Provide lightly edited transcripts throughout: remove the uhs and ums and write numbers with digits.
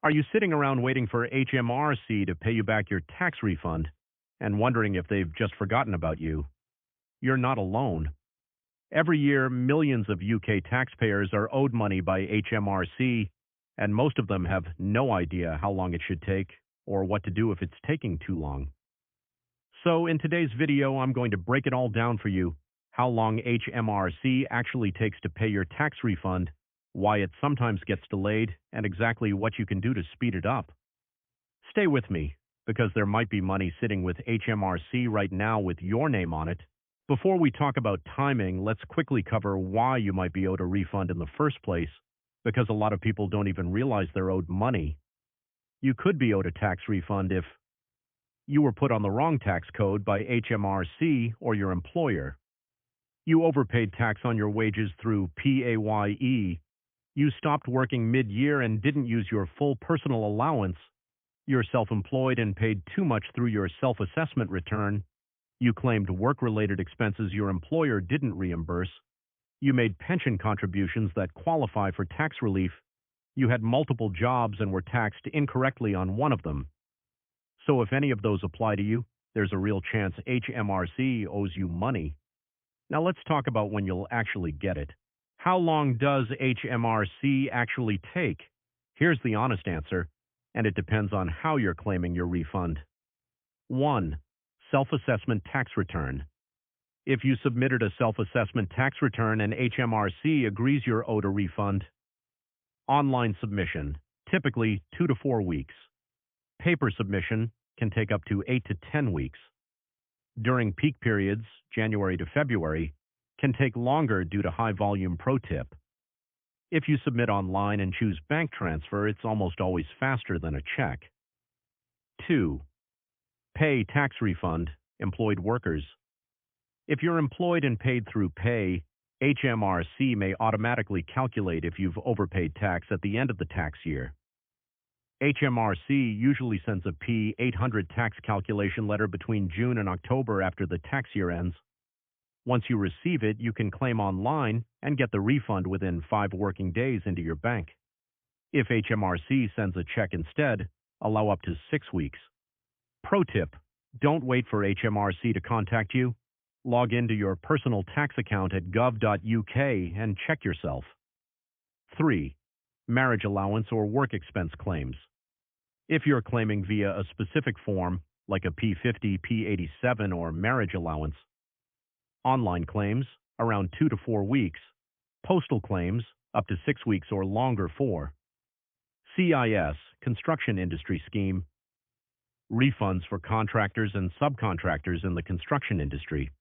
Are you sitting around waiting for HMRC to pay you back your tax refund and wondering if they've just forgotten about you? You're not alone. Every year, millions of UK taxpayers are owed money by HMRC, and most of them have no idea how long it should take or what to do if it's taking too long. So in today's video, I'm going to break it all down for you: how long HMRC actually takes to pay your tax refund, why it sometimes gets delayed, and exactly what you can do to speed it up. Stay with me, because there might be money sitting with HMRC right now with your name on it. Before we talk about timing, let's quickly cover why you might be owed a refund in the first place, because a lot of people don't even realize they're owed money. You could be owed a tax refund if you were put on the wrong tax code by HMRC or your employer. You overpaid tax on your wages through PAYE. You stopped working mid-year and didn't use your full personal allowance. You're self-employed and paid too much through your self-assessment return. You claimed work-related expenses your employer didn't reimburse. You made pension contributions that qualify for tax relief. You had multiple jobs and were taxed incorrectly on one of them. So if any of those apply to you, there's a real chance HMRC owes you money. Now let's talk about when you'll actually get it. How long does HMRC actually take? Here's the honest answer, and it depends on how you're claiming your refund. 1. Self-assessment tax return. If you submitted a self-assessment tax return and HMRC agrees you're owed a refund. Online submission, typically 2 to 4 weeks. Paper submission can take up to 8 to 10 weeks. During peak periods, January to February, can take longer due to high-volume pro tip. If you submit online and choose bank transfer, it's almost always faster than a check. 2. Pay tax refund, employed workers. If you're employed and paid through pay, HMRC may automatically calculate if you've overpaid tax at the end of the tax year. HMRC usually sends a P800 tax calculation letter between June and October after the tax year ends. Once you receive it, you can claim online and get the refund within 5 working days into your bank. If HMRC sends a check instead, allow up to 6 weeks. Pro tip: don't wait for HMRC to contact you. Log into your personal tax account at gov.uk and check yourself. 3. Marriage allowance or work expense claims. If you're claiming via a specific form, like a P50, P87, or marriage allowance. Online claims, around 2 to 4 weeks. Postal claims, up to 6 weeks or longer. 4. CIS, construction industry scheme. Refunds for contractors and subcontractors in the construction industry.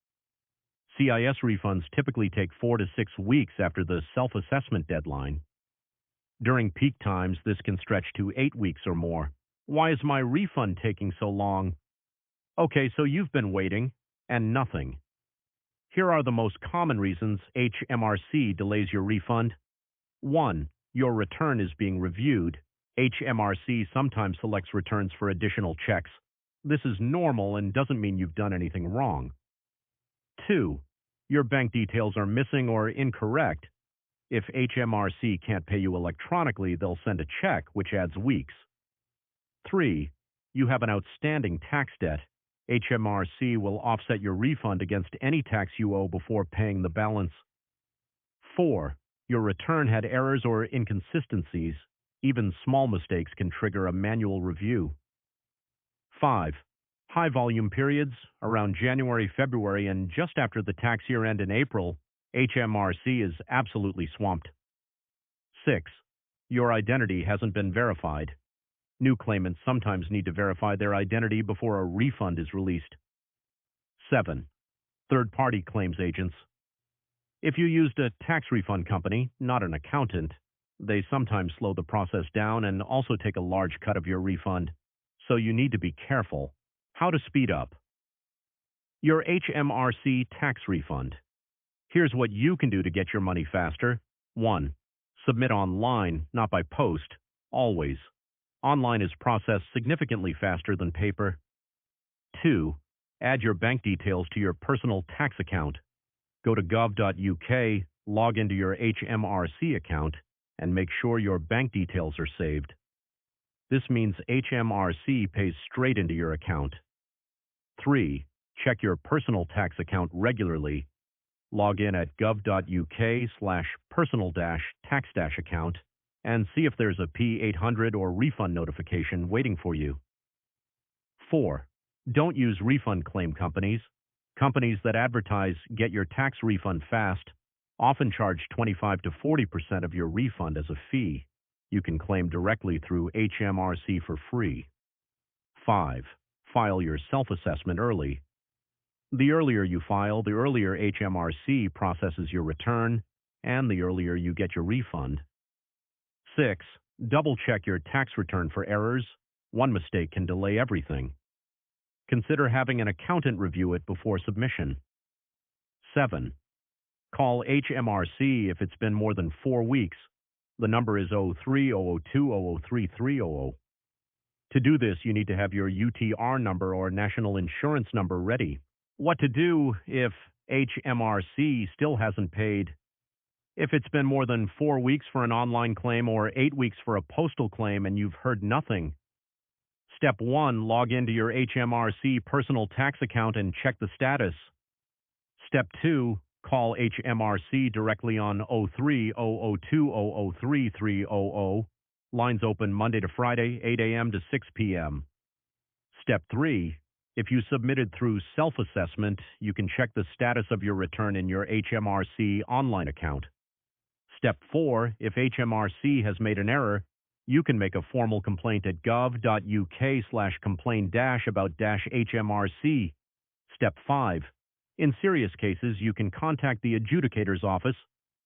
CIS refunds typically take 4 to 6 weeks after the self-assessment deadline. During peak times, this can stretch to 8 weeks or more. Why is my refund taking so long? Okay, so you've been waiting, and nothing. Here are the most common reasons HMRC delays your refund. 1. Your return is being reviewed. HMRC sometimes selects returns for additional checks. This is normal and doesn't mean you've done anything wrong. 2. Your bank details are missing or incorrect. If HMRC can't pay you electronically, they'll send a check, which adds weeks. 3. You have an outstanding tax debt. HMRC will offset your refund against any tax you owe before paying the balance. 4. Your return had errors or inconsistencies. Even small mistakes can trigger a manual review. 5. High volume periods, around January, February, and just after the tax year end in April, HMRC is absolutely swamped. 6. Your identity hasn't been verified. New claimants sometimes need to verify their identity before a refund is released. 7. Third-party claims agents. If you used a tax refund company, not an accountant, they sometimes slow the process down and also take a large cut of your refund, so you need to be careful. How to speed up your HMRC tax refund. Here's what you can do to get your money faster. 1. Submit online, not by post, always. Online is processed significantly faster than paper. 2. Add your bank details to your personal tax account. Go to gov.uk, log into your HMRC account, and make sure your bank details are saved. This means HMRC pays straight into your account. 3. Check your personal tax account regularly. Log in at gov.uk/personal-tax-account and see if there's a P800 or refund notification waiting for you. 4. Don't use refund claim companies. Companies that advertise get your tax refund fast often charge 25 to 40% of your refund as a fee. You can claim directly through HMRC for free. 5. File your self-assessment early. The earlier you file, the earlier HMRC processes your return, and the earlier you get your refund. 6. Double-check your tax return for errors. One mistake can delay everything. Consider having an accountant review it before submission. 7. Call HMRC if it's been more than 4 weeks. The number is 03-002-003-300. To do this, you need to have your UTR number or national insurance number ready. What to do if HMRC still hasn't paid? If it's been more than 4 weeks for an online claim or 8 weeks for a postal claim and you've heard nothing, Step 1, log into your HMRC personal tax account and check the status. Step 2, call HMRC directly on 03-002-003-300. Lines open Monday to Friday, 8 a.m. to 6 p.m. Step 3, if you submitted through self-assessment, you can check the status of your return in your HMRC online account. Step 4, if HMRC has made an error, you can make a formal complaint at gov.uk/complain-about-HMRC. Step 5, in serious cases, you can contact the adjudicator's office,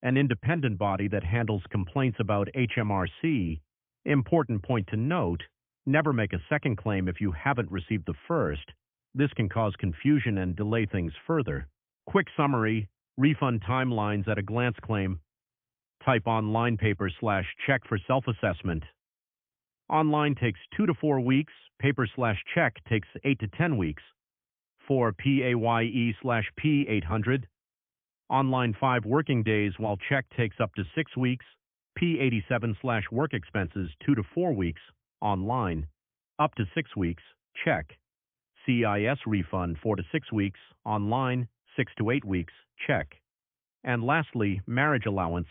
an independent body that handles complaints about HMRC. Important point to note, never make a second claim if you haven't received the first. This can cause confusion and delay things further. Quick summary, refund timelines at a glance claim. Type online paper/check for self-assessment. Online takes 2 to 4 weeks. Paper/check takes 8 to 10 weeks. For PAYE/P800, online 5 working days, while check takes up to 6 weeks. P87/work expenses 2 to 4 weeks. Online, up to 6 weeks. Check. CIS refund 4 to 6 weeks. Online, 6 to 8 weeks. Check. And lastly, marriage allowance.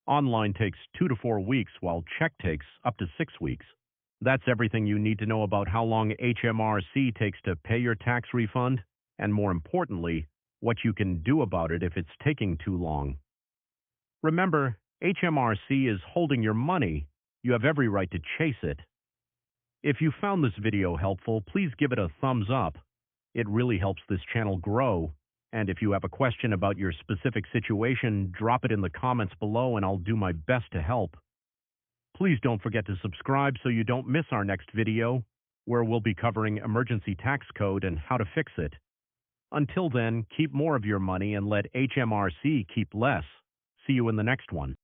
Online takes 2 to 4 weeks, while check takes up to 6 weeks. That's everything you need to know about how long HMRC takes to pay your tax refund, and more importantly, what you can do about it if it's taking too long. Remember, HMRC is holding your money. You have every right to chase it. If you found this video helpful, please give it a thumbs up. It really helps this channel grow. And if you have a question about your specific situation, drop it in the comments below and I'll do my best to help. Please don't forget to subscribe so you don't miss our next video, where we'll be covering emergency tax code and how to fix it. Until then, keep more of your money and let HMRC keep less. See you in the next one.